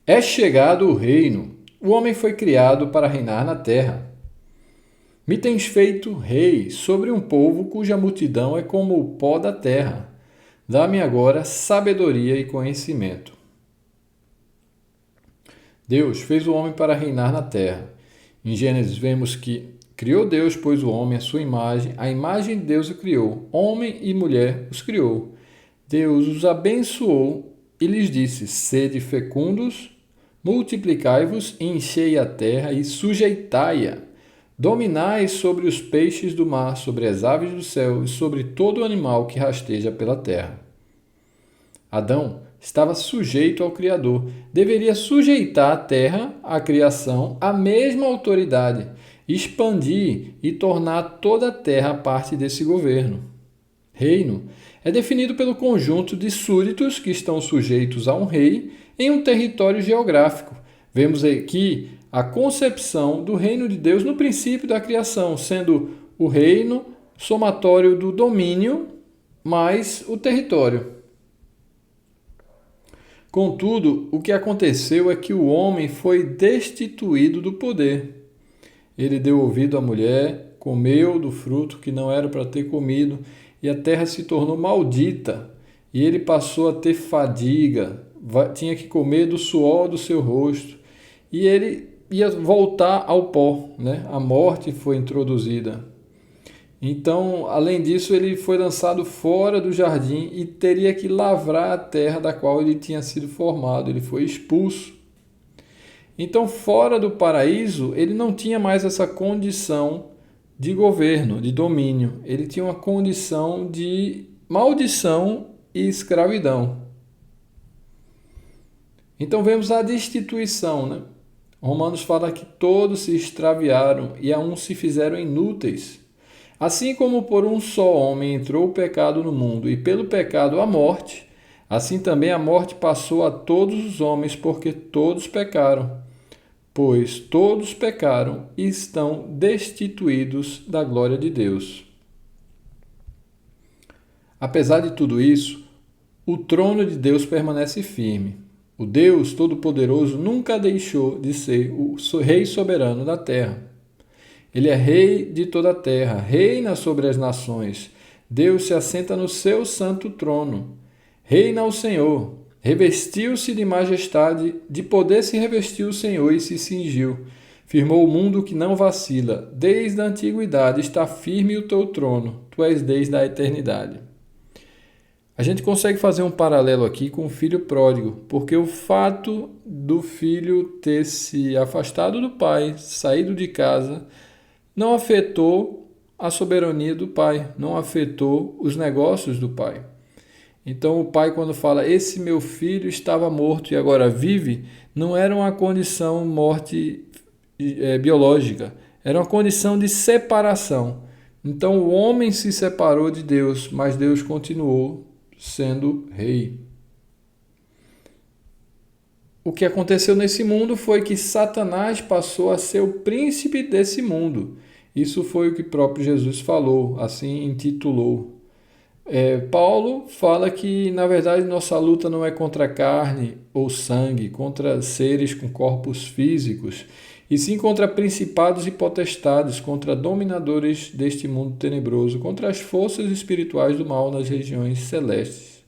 É chegado o reino. O homem foi criado para reinar na terra. Me tens feito rei sobre um povo cuja multidão é como o pó da terra. Dá-me agora sabedoria e conhecimento. Deus fez o homem para reinar na terra. Em Gênesis vemos que criou Deus, pois o homem à sua imagem, a imagem de Deus o criou, homem e mulher os criou. Deus os abençoou e lhes disse: sede fecundos, multiplicai-vos, enchei a terra e sujeitai-a. Dominai sobre os peixes do mar, sobre as aves do céu e sobre todo animal que rasteja pela terra. Adão estava sujeito ao Criador. Deveria sujeitar a terra, a criação, à mesma autoridade, expandir e tornar toda a terra parte desse governo. Reino é definido pelo conjunto de súditos que estão sujeitos a um rei em um território geográfico. Vemos aqui a concepção do reino de Deus no princípio da criação, sendo o reino somatório do domínio mais o território. Contudo, o que aconteceu é que o homem foi destituído do poder. Ele deu ouvido à mulher, comeu do fruto que não era para ter comido, e a terra se tornou maldita, e ele passou a ter fadiga, tinha que comer do suor do seu rosto, e ele ia voltar ao pó, né? A morte foi introduzida. Então, além disso, ele foi lançado fora do jardim e teria que lavrar a terra da qual ele tinha sido formado, ele foi expulso. Então, fora do paraíso, ele não tinha mais essa condição de governo, de domínio. Ele tinha uma condição de maldição e escravidão. Então, vemos a destituição, né? Romanos fala que todos se extraviaram e a uns se fizeram inúteis. Assim como por um só homem entrou o pecado no mundo e pelo pecado a morte, assim também a morte passou a todos os homens porque todos pecaram. Pois todos pecaram e estão destituídos da glória de Deus. Apesar de tudo isso, o trono de Deus permanece firme. O Deus Todo-Poderoso nunca deixou de ser o Rei soberano da terra. Ele é Rei de toda a terra, reina sobre as nações. Deus se assenta no seu santo trono. Reina o Senhor. Revestiu-se de majestade, de poder se revestiu o Senhor e se cingiu. Firmou o mundo que não vacila. Desde a antiguidade está firme o teu trono. Tu és desde a eternidade. A gente consegue fazer um paralelo aqui com o filho pródigo, porque o fato do filho ter se afastado do pai, saído de casa, não afetou a soberania do pai, não afetou os negócios do pai. Então o pai, quando fala, esse meu filho estava morto e agora vive, não era uma condição morte biológica, era uma condição de separação. Então o homem se separou de Deus, mas Deus continuou sendo rei. O que aconteceu nesse mundo foi que Satanás passou a ser o príncipe desse mundo. Isso foi o que próprio Jesus falou, assim intitulou. Paulo fala que, na verdade, nossa luta não é contra carne ou sangue, contra seres com corpos físicos, e sim contra principados e potestades, contra dominadores deste mundo tenebroso, contra as forças espirituais do mal nas regiões celestes.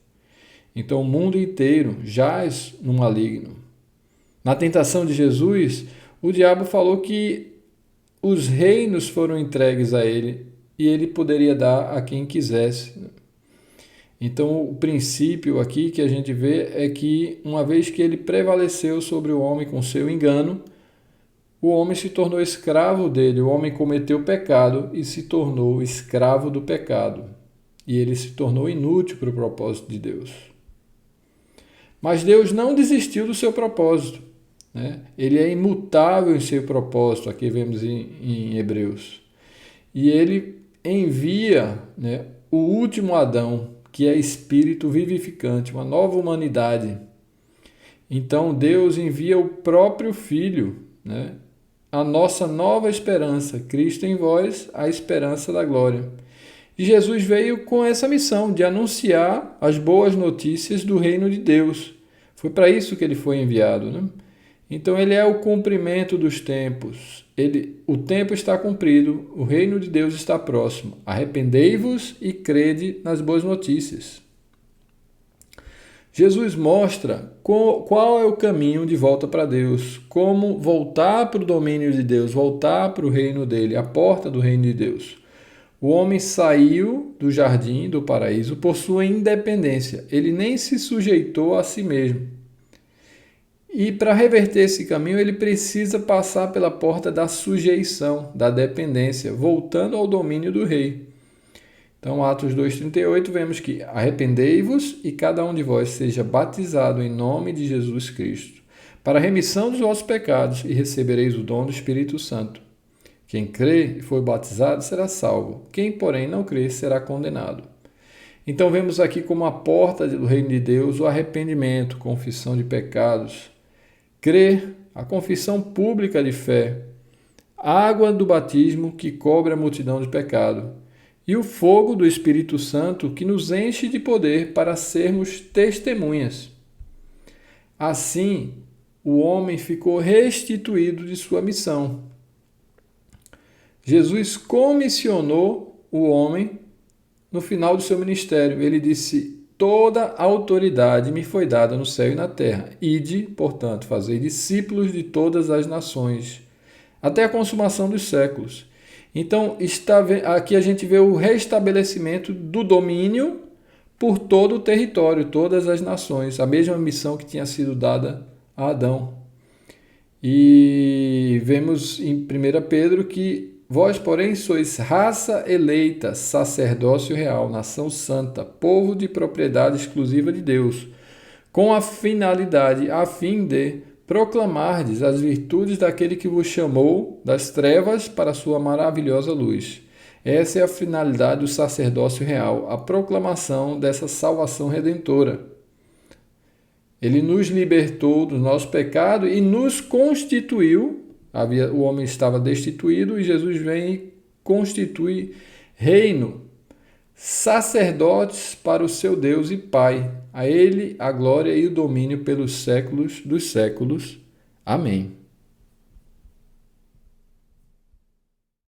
Então o mundo inteiro jaz no maligno. Na tentação de Jesus, o diabo falou que os reinos foram entregues a ele e ele poderia dar a quem quisesse. Então o princípio aqui que a gente vê é que, uma vez que ele prevaleceu sobre o homem com seu engano, o homem se tornou escravo dele, o homem cometeu pecado e se tornou escravo do pecado. E ele se tornou inútil para o propósito de Deus. Mas Deus não desistiu do seu propósito, né? Ele é imutável em seu propósito, aqui vemos em Hebreus. E ele envia, né, o último Adão, que é espírito vivificante, uma nova humanidade. Então Deus envia o próprio Filho, né, a nossa nova esperança, Cristo em vós, a esperança da glória. E Jesus veio com essa missão de anunciar as boas notícias do reino de Deus. Foi para isso que ele foi enviado, né? Então ele é o cumprimento dos tempos. O tempo está cumprido, o reino de Deus está próximo. Arrependei-vos e crede nas boas notícias. Jesus mostra qual é o caminho de volta para Deus, como voltar para o domínio de Deus, voltar para o reino dele, a porta do reino de Deus. O homem saiu do jardim, do paraíso, por sua independência. Ele nem se sujeitou a si mesmo. E para reverter esse caminho, ele precisa passar pela porta da sujeição, da dependência, voltando ao domínio do rei. Então, Atos 2,38, vemos que arrependei-vos e cada um de vós seja batizado em nome de Jesus Cristo, para a remissão dos vossos pecados, e recebereis o dom do Espírito Santo. Quem crê e for batizado será salvo. Quem, porém, não crê será condenado. Então, vemos aqui como a porta do reino de Deus o arrependimento, confissão de pecados. Crer, a confissão pública de fé, a água do batismo que cobre a multidão de pecado, e o fogo do Espírito Santo que nos enche de poder para sermos testemunhas. Assim, o homem ficou restituído de sua missão. Jesus comissionou o homem no final do seu ministério. Ele disse: toda a autoridade me foi dada no céu e na terra. Ide, portanto, fazei discípulos de todas as nações, até a consumação dos séculos. Então, aqui a gente vê o restabelecimento do domínio por todo o território, todas as nações, a mesma missão que tinha sido dada a Adão. E vemos em 1 Pedro que vós, porém, sois raça eleita, sacerdócio real, nação santa, povo de propriedade exclusiva de Deus, com a finalidade, a fim de proclamardes as virtudes daquele que vos chamou das trevas para a sua maravilhosa luz. Essa é a finalidade do sacerdócio real, a proclamação dessa salvação redentora. Ele nos libertou do nosso pecado e nos constituiu. O homem estava destituído e Jesus vem e constitui reino, sacerdotes para o seu Deus e Pai. A ele a glória e o domínio pelos séculos dos séculos. Amém.